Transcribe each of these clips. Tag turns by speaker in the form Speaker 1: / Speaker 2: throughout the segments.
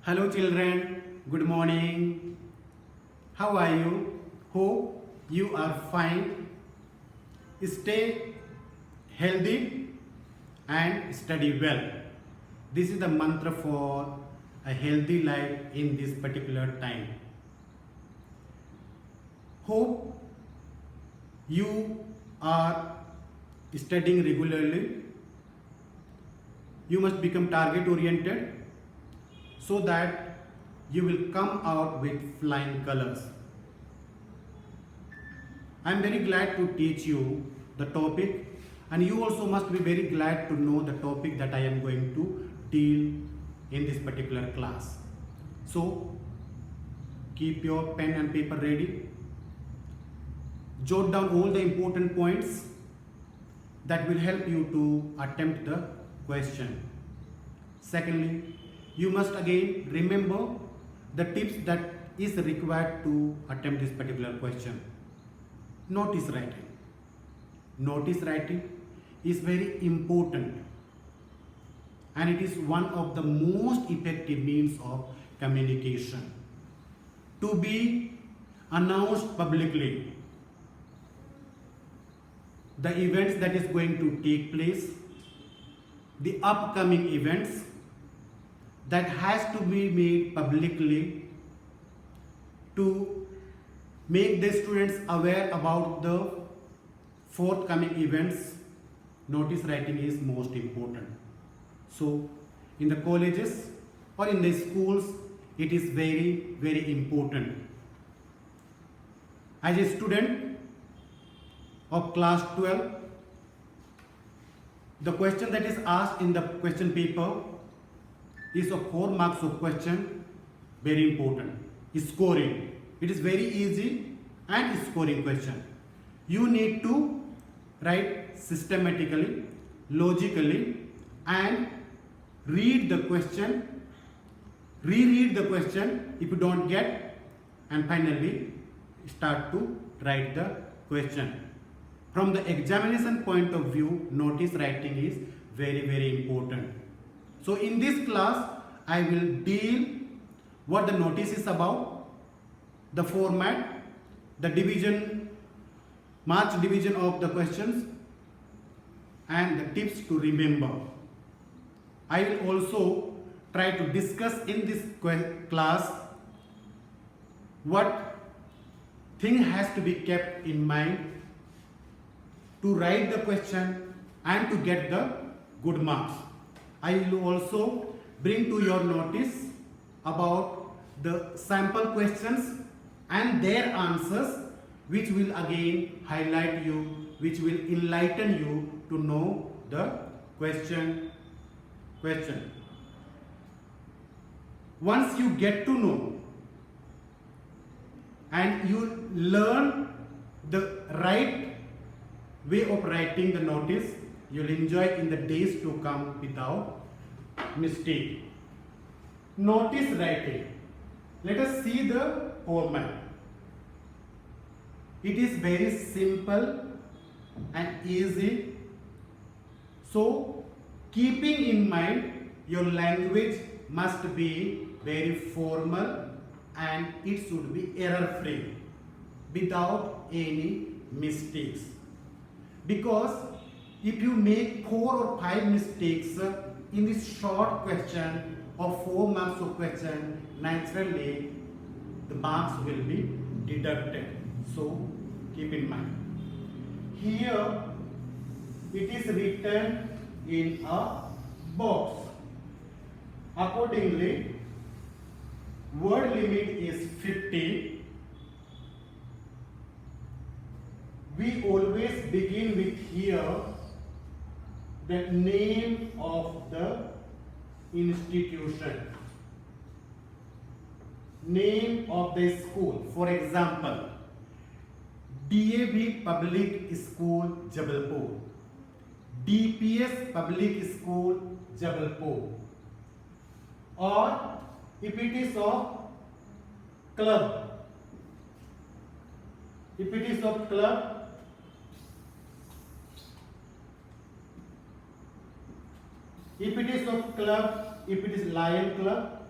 Speaker 1: Hello children, good morning. How are you? Hope you are fine. Stay healthy and study well. This is the mantra for a healthy life in this particular time. Hope you are studying regularly. You must become target oriented so that you will come out with flying colors. I am very glad to teach you the topic, and you also must be very glad to know the topic that I am going to deal in this particular class. So keep your pen and paper ready. Jot down all the important points that will help you to attempt the question. Secondly, you must again remember the tips that is required to attempt this particular question. Notice writing. Notice writing is very important, and it is one of the most effective means of communication. To be announced publicly the events that is going to take place, the upcoming events that has to be made publicly to make the students aware about the forthcoming events. Notice writing is most important. So in the colleges or in the schools, it is very important. As a student of class 12, the question that is asked in the question paper is of 4 marks of question, very important. Scoring. It is very easy and scoring question. You need to write systematically, logically, and read the question, reread the question if you don't get, and finally start to write the question. From the examination point of view, notice writing is very important. So in this class, I will deal what the notice is about, the format, the division, marks division of the questions, and the tips to remember. I will also try to discuss in this class what thing has to be kept in mind to write the question and to get the good marks. I will also bring to your notice about the sample questions and their answers, which will again highlight you, which will enlighten you to know the question. Once you get to know and you learn the right way of writing the notice, you'll enjoy in the days to come without mistake. Notice writing. Let us see the format. It is very simple and easy. So, keeping in mind your language must be very formal and it should be error-free without any mistakes. Because if you make 4 or 5 mistakes in this short question of 4 marks of question, naturally the marks will be deducted. So keep in mind. Here it is written in a box. Accordingly, word limit is 50. We always begin with here the name of the institution, name of the school. For example, DAV Public School, Jabalpur, DPS Public School, Jabalpur. Or if it is of club, if it is of club, if it is Lion Club,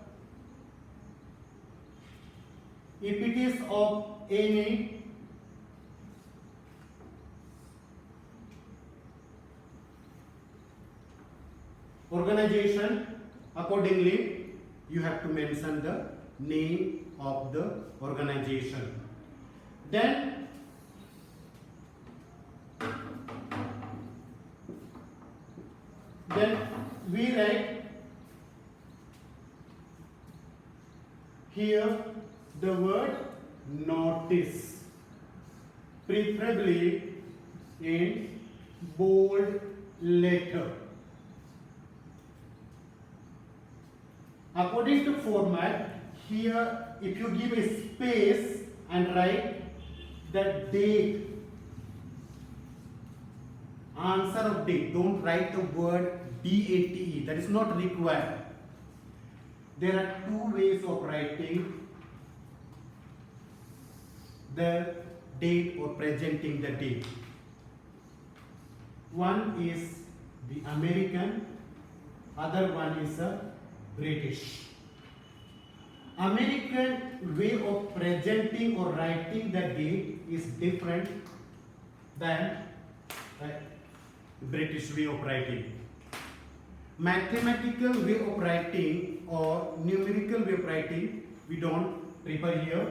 Speaker 1: If it is of any organization, accordingly you have to mention the name of the organization. Then we write here the word notice, preferably in bold letter. According to format, here if you give a space and write the date, answer of date, don't write the word DATE, that is not required. There are two ways of writing the date or presenting the date. One is the American, other one is a British. American way of presenting or writing the date is different than British way of writing. Mathematical way of writing or numerical way of writing we don't prefer here.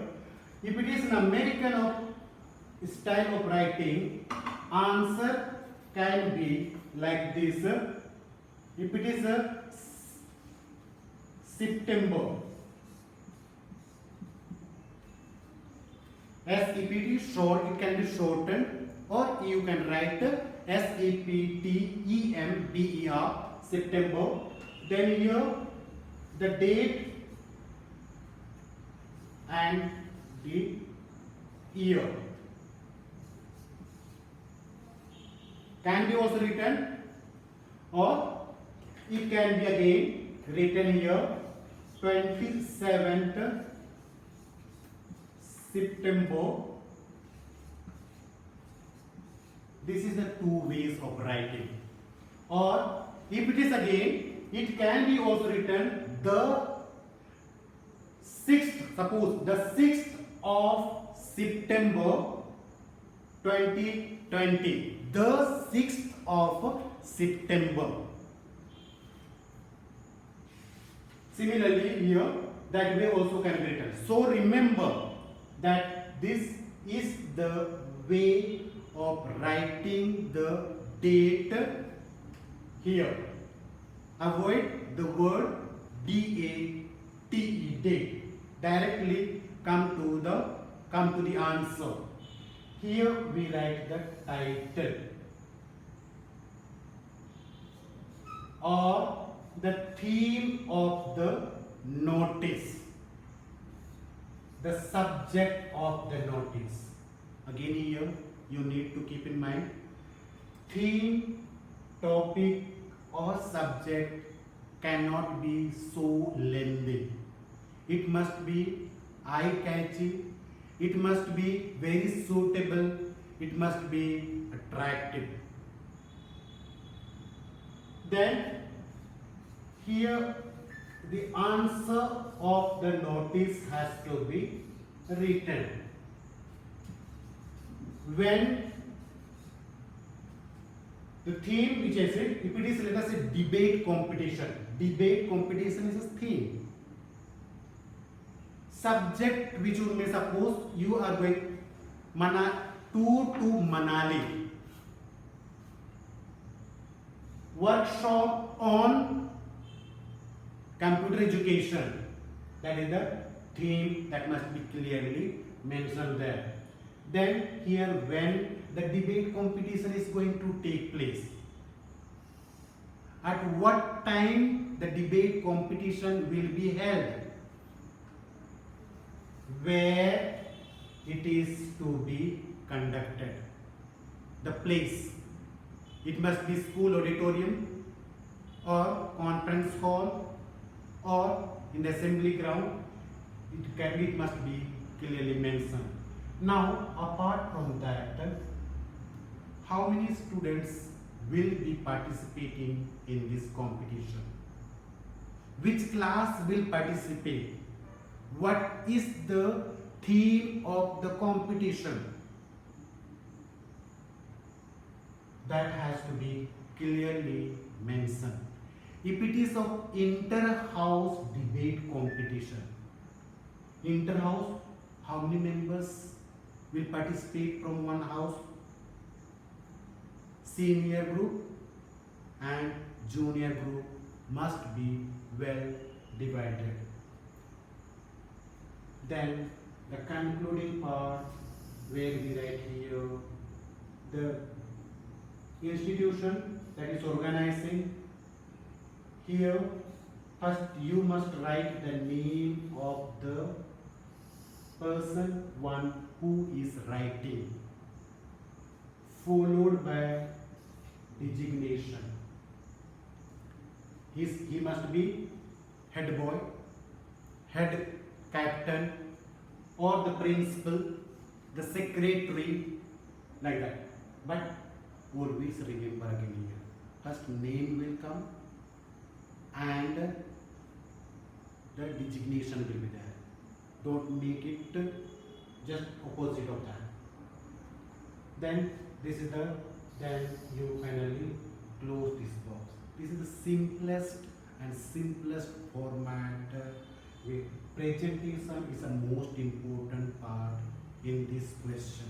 Speaker 1: If it is an American style of writing, answer can be like this. If it is a September, as if it is short, it can be shortened, or you can write September, September. Then here the date and the year can be also written, or it can be again written here 27th September. This is the two ways of writing. Or if it is again, it can be also written the 6th, suppose the 6th of September 2020, the 6th of September. Similarly here, that way also can be written. So remember that this is the way of writing the date here. Avoid the word DATE, date. Directly come to the answer. Here we write the title or the theme of the notice, the subject of the notice. Again here you need to keep in mind theme, topic or subject cannot be so lengthy. It must be eye-catching, it must be very suitable, it must be attractive. Then here the answer of the notice has to be written. When the theme which I said, if it is let us say debate competition is a theme. Subject which you may suppose you are going tour to Manali, workshop on computer education, that is the theme that must be clearly mentioned there. Then here when the debate competition is going to take place, at what time the debate competition will be held, where it is to be conducted, the place. It must be school auditorium or conference hall or in the assembly ground. It must be clearly mentioned. Now apart from that, how many students will be participating in this competition? Which class will participate? What is the theme of the competition, that has to be clearly mentioned. If it is of inter-house debate competition, inter-house, how many members will participate from one house? Senior group and junior group must be well divided. Then the concluding part, where we write here the institution that is organizing. Here first you must write the name of the person one who is writing, followed by designation. He must be head boy, head captain, or the principal, the secretary, like that. But always remember again here, first name will come and the designation will be there. Don't make it just opposite of that. Then this is the, then you finally close this box. This is the simplest format. Presentation is the most important part in this question.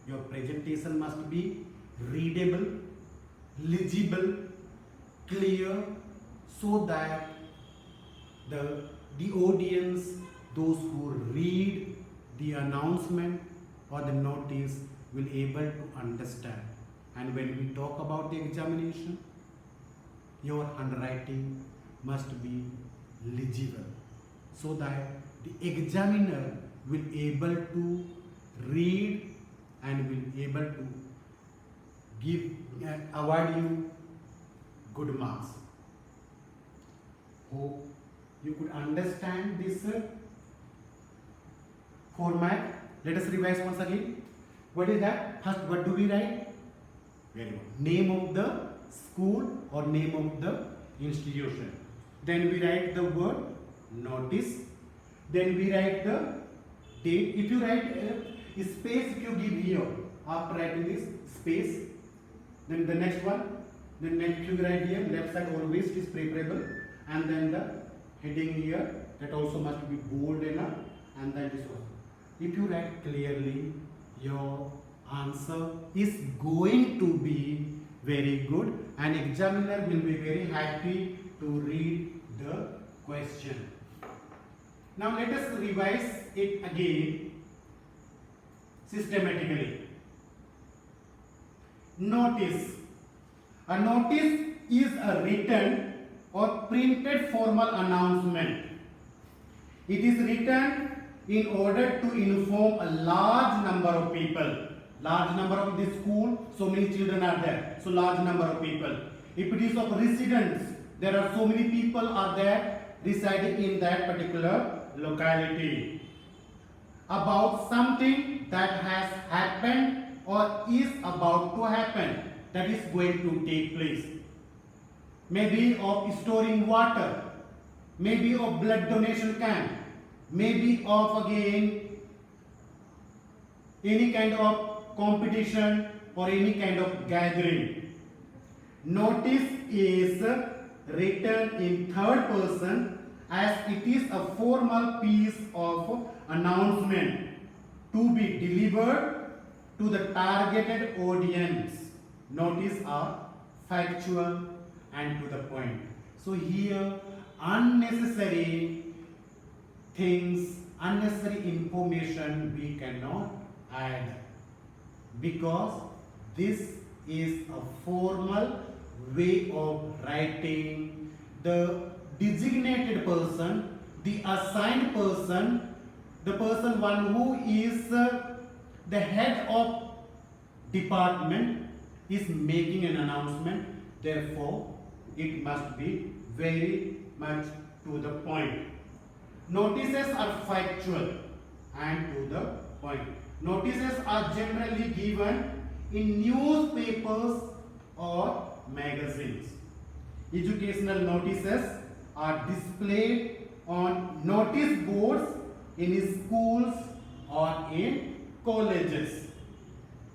Speaker 1: Your presentation must be readable, legible, clear, so that the audience, those who read the announcement or the notice, will able to understand. And when we talk about the examination, your handwriting must be legible, so that the examiner will able to read and will able to give award you good marks. Hope you could understand this format. Let us revise once again. What is that? First, what do we write? Very good. Name of the school or name of the institution. Then we write the word notice. Then we write the date. If you write space, if you give here after writing this space, then the next one, the next you write here, left side always is preferable, and then the heading here, that also must be bold enough, and then this one. If you write clearly, your answer is going to be very good, and examiner will be very happy to read the question. Now let us revise it again systematically. Notice. A notice is a written or printed formal announcement. It is written in order to inform a large number of people. Large number of this school, so many children are there, so large number of people. If it is of residents, there are so many people are there residing in that particular locality. About something that has happened or is about to happen, that is going to take place. Maybe of storing water, maybe of blood donation camp, maybe of again any kind of competition or any kind of gathering. Notice is written in third person as it is a formal piece of announcement to be delivered to the targeted audience. Notice are factual and to the point. So here unnecessary things, unnecessary information we cannot add, because this is a formal way of writing. The designated person, the assigned person, the person one who is the head of department is making an announcement. Therefore, it must be very much to the point. Notices are factual and to the point. Notices are generally given in newspapers or magazines. Educational notices are displayed on notice boards in schools or in colleges.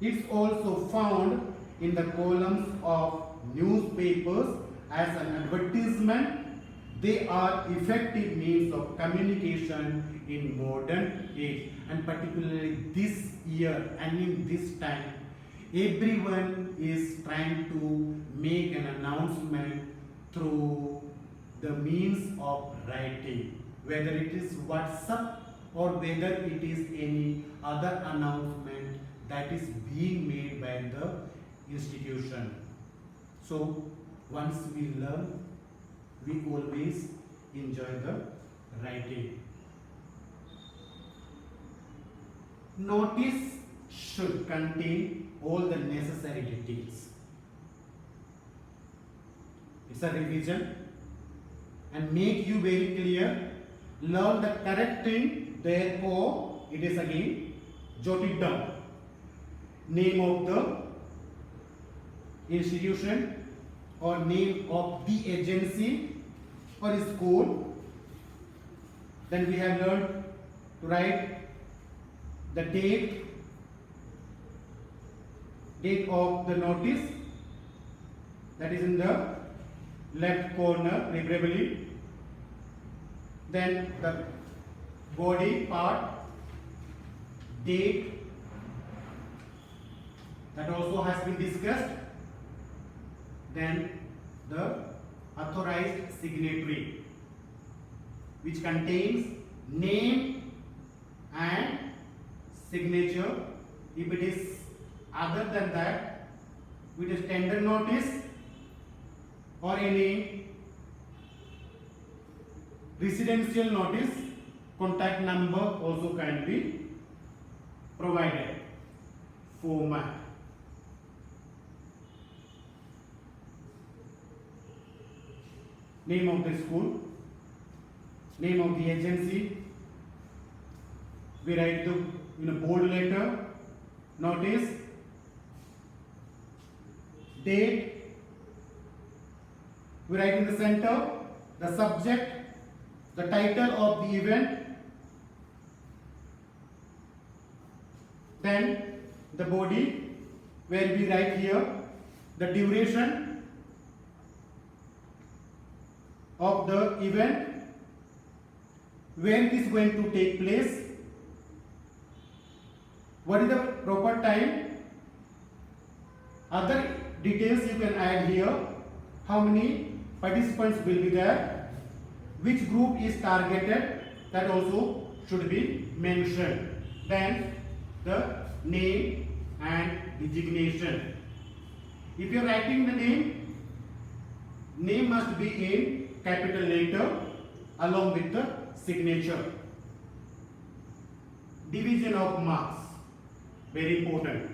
Speaker 1: It's also found in the columns of newspapers as an advertisement. They are effective means of communication in modern age, and particularly this year and in this time, everyone is trying to make an announcement through the means of writing, whether it is WhatsApp or whether it is any other announcement that is being made by the institution. So once we learn, we always enjoy the writing. Notice should contain all the necessary details. It's a revision and make you very clear. Learn the correct thing, therefore it is again jotted down. Name of the institution or name of the agency or school. Then we have learned to write the date of the notice, that is in the left corner preferably. Then the body part, date, that also has been discussed. Then the authorized signatory, which contains name and signature. If it is other than that, it is tender notice or any residential notice, contact number also can be provided. Format. Name of the school, name of the agency, we write the in a bold letter, notice, date, we write in the center, the subject, the title of the event, then the body, where we write here the duration of the event, when it is going to take place, what is the proper time, other details you can add here, how many participants will be there, which group is targeted, that also should be mentioned. Then the name and designation. If you are writing the name must be in capital letter along with the signature. Division of marks, very important.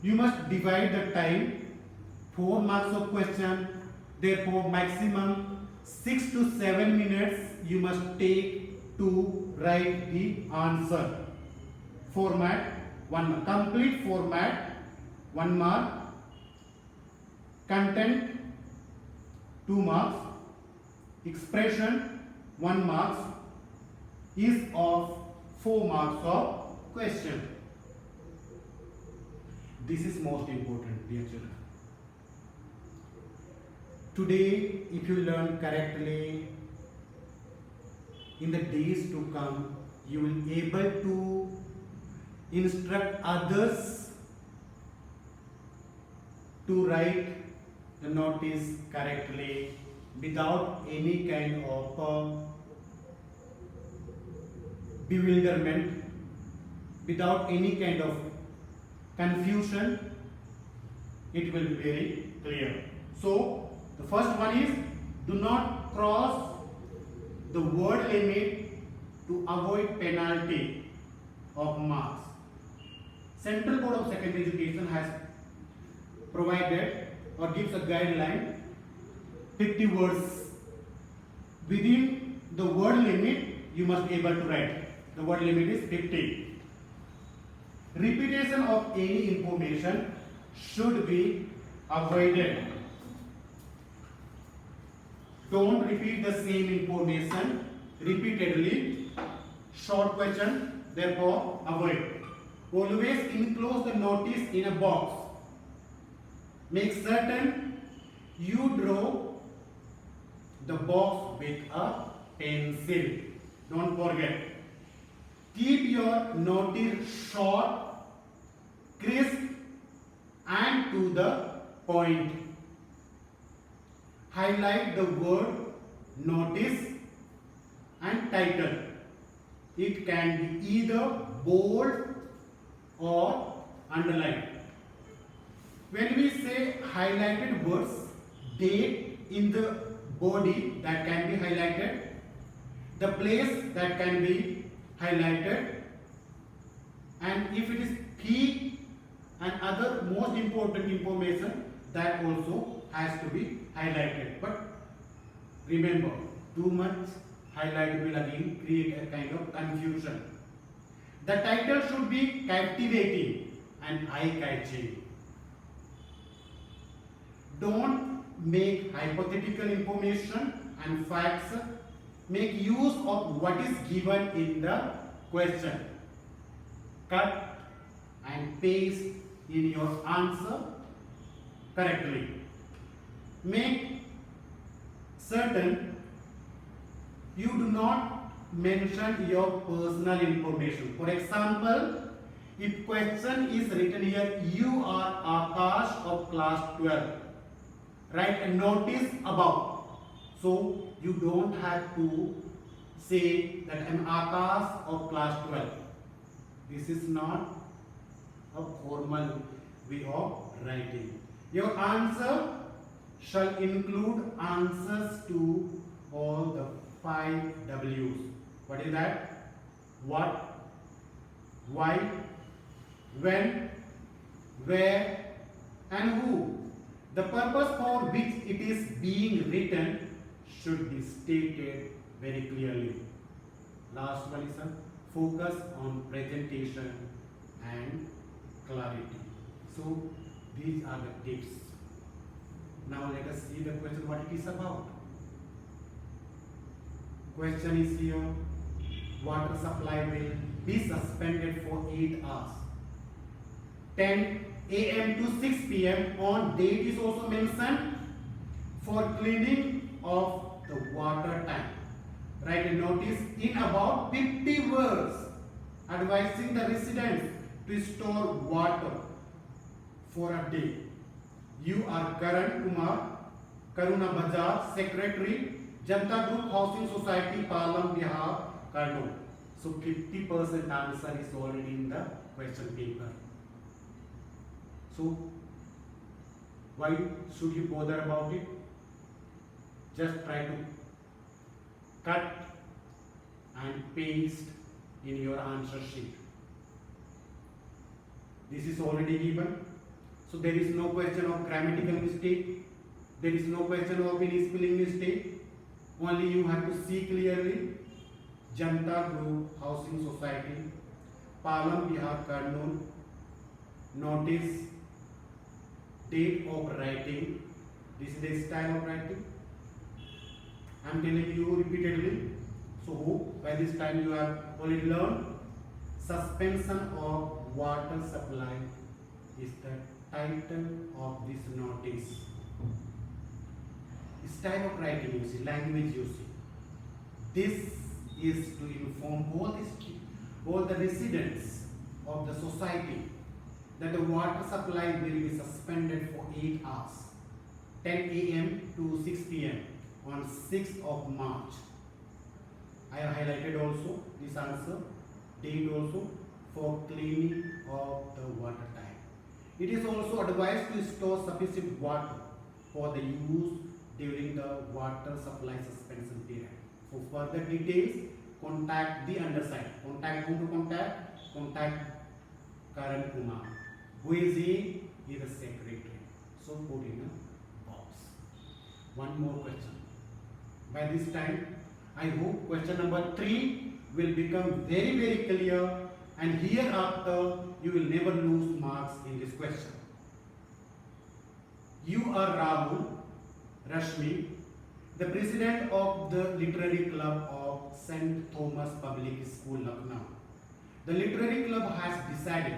Speaker 1: You must divide the time, 4 marks of question, therefore maximum 6 to 7 minutes you must take to write the answer. Format, complete format, 1 mark. Content, 2 marks. Expression, 1 mark. Is of 4 marks of question. This is most important, dear children. Today, if you learn correctly, in the days to come, you will be able to instruct others to write the notice correctly without any kind of bewilderment, without any kind of confusion. It will be very clear. So, the first one is, do not cross the word limit to avoid penalty of marks. Central Board of Secondary Education has provided or gives a guideline 50 words. Within the word limit you must be able to write. The word limit is 50. Repetition of any information should be avoided. Don't repeat the same information repeatedly. Short question, therefore avoid. Always enclose the notice in a box. Make certain you draw the box with a pencil. Don't forget. Keep your notice short, crisp and to the point. Highlight the word notice and title. It can be either bold or underlined. When we say highlighted words, date in the body that can be highlighted, the place that can be highlighted, and if it is key and other most important information, that also has to be highlighted. But remember, too much highlight will again create a kind of confusion. The title should be captivating and eye-catching. Don't make hypothetical information and facts. Make use of what is given in the question. Cut and paste in your answer correctly. Make certain you do not mention your personal information. For example, if question is written here, you are Akash of class 12. Write a notice about. So you don't have to say that I am Akash of class 12. This is not a formal way of writing. Your answer shall include answers to all the 5 W's. What is that? What, why, when, where and who. The purpose for which it is being written should be stated very clearly. Last one is focus on presentation and clarity. So these are the tips. Now let us see the question, what it is about. Question is here, water supply will be suspended for 8 hours. 10 a.m. to 6 p.m. on date is also mentioned for cleaning of the water tank. Write a notice in about 50 words advising the residents to store water for a day. You are Karan Kumar, Karuna Bajaj, Secretary, Janta Group Housing Society, Palam, Bihar, Karnool. So 50% answer is already in the question paper. So why should you bother about it? Just try to cut and paste in your answer sheet. This is already given. So there is no question of grammatical mistake. There is no question of any spelling mistake. Only you have to see clearly. Janta Group Housing Society, Palam, Bihar, Karnool. Notice, date of writing. This is the style of writing. I am telling you repeatedly. So by this time you have already learned. Suspension of water supply is the title of this notice. Style of writing you see, language you see. This is to inform all the residents of the society that the water supply will be suspended for 8 hours, 10 a.m. to 6 p.m. on 6th of March. I have highlighted also this answer, date also, for cleaning of the water tank. It is also advised to store sufficient water for the use during the water supply suspension period. For further details, contact the undersigned. Contact whom to contact? Contact Karan Kumar. Who is he? He is the secretary. So put in a box. One more question. By this time, I hope question number 3 will become very, very clear, and hereafter you will never lose marks in this question. You are Rahul, Rashmi, the president of the literary club of St. Thomas Public School, Lucknow. The literary club has decided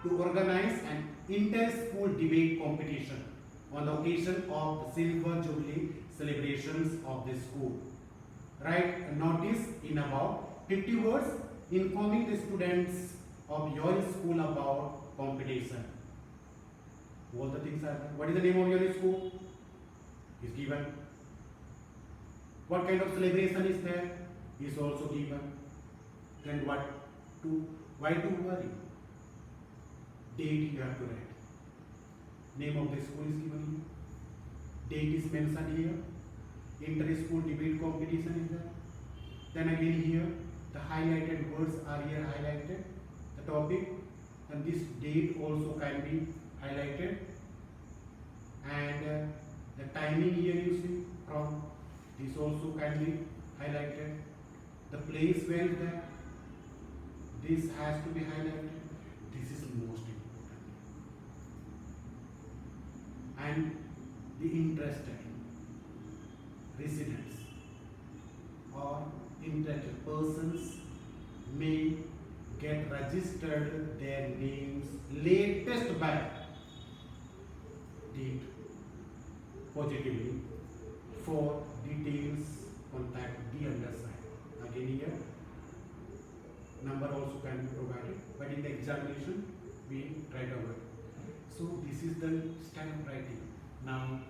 Speaker 1: to organize an inter-school debate competition on the occasion of the Silver Jubilee celebrations of the school. Write a notice in about 50 words informing the students of your school about competition. All the things are there. What is the name of your school? Is given. What kind of celebration is there? Is also given. Then why to worry? Date you have to write. Name of the school is given here. Date is mentioned here. Inter-school debate competition is there. Then again here, the highlighted words are here highlighted. The topic and this date also can be highlighted. And the timing here you see from this also can be highlighted. The place where that this has to be highlighted. This is most important. And the interested residents or interested persons may get registered their names latest by date positively. For details contact the undersigned. Again here number also can be provided, but in the examination we write over. So this is the style of writing. Now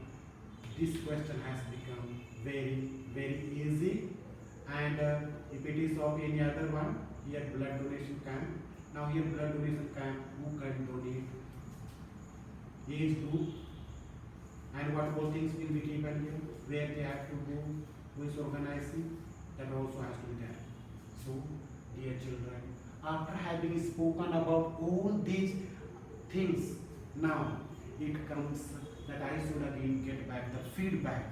Speaker 1: this question has become very easy, and if it is of any other one, here blood donation camp. Now here blood donation camp, who can donate, age group, and what all things will be given here, where they have to go, who is organizing, that also has to be there. So dear children, after having spoken about all these things, now it comes that I should again get back the feedback.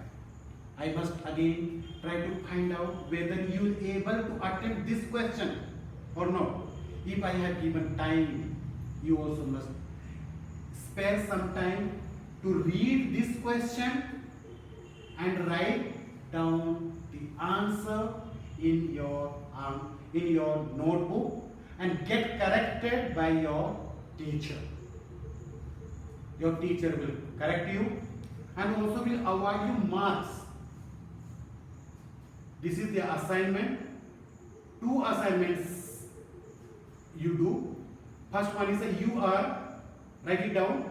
Speaker 1: I must again try to find out whether you will able to attempt this question or not. If I have given time, you also must spare some time to read this question and write down the answer in your notebook and get corrected by your teacher. Your teacher will correct you and also will award you marks. This is the assignment. 2 assignments you do. First one is you are, write it down.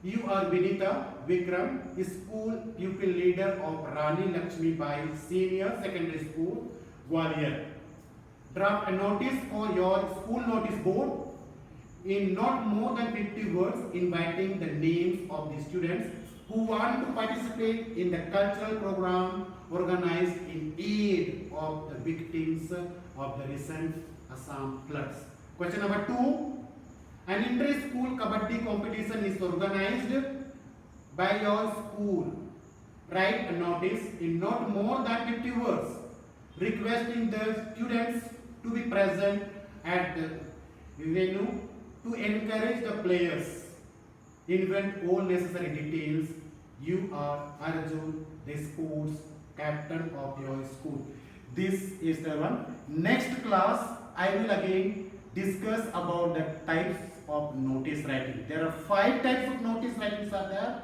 Speaker 1: You are Vinita Vikram, school pupil leader of Rani Lakshmi Bai Senior Secondary School, Gwalior. Draft a notice for your school notice board in not more than 50 words inviting the names of the students who want to participate in the cultural program organized in aid of the victims of the recent Assam floods. Question number 2. An inter-school kabaddi competition is organized by your school. Write a notice in not more than 50 words requesting the students to be present at the venue to encourage the players. Invent all necessary details. You are Arjun, the sports captain of your school. This is the one. Next class, I will again discuss about the types of notice writing. There are 5 types of notice writings are there,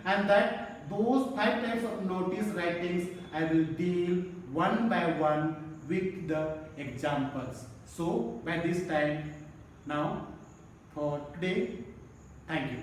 Speaker 1: and that those 5 types of notice writings I will deal one by one with the examples. So by this time now for today, thank you.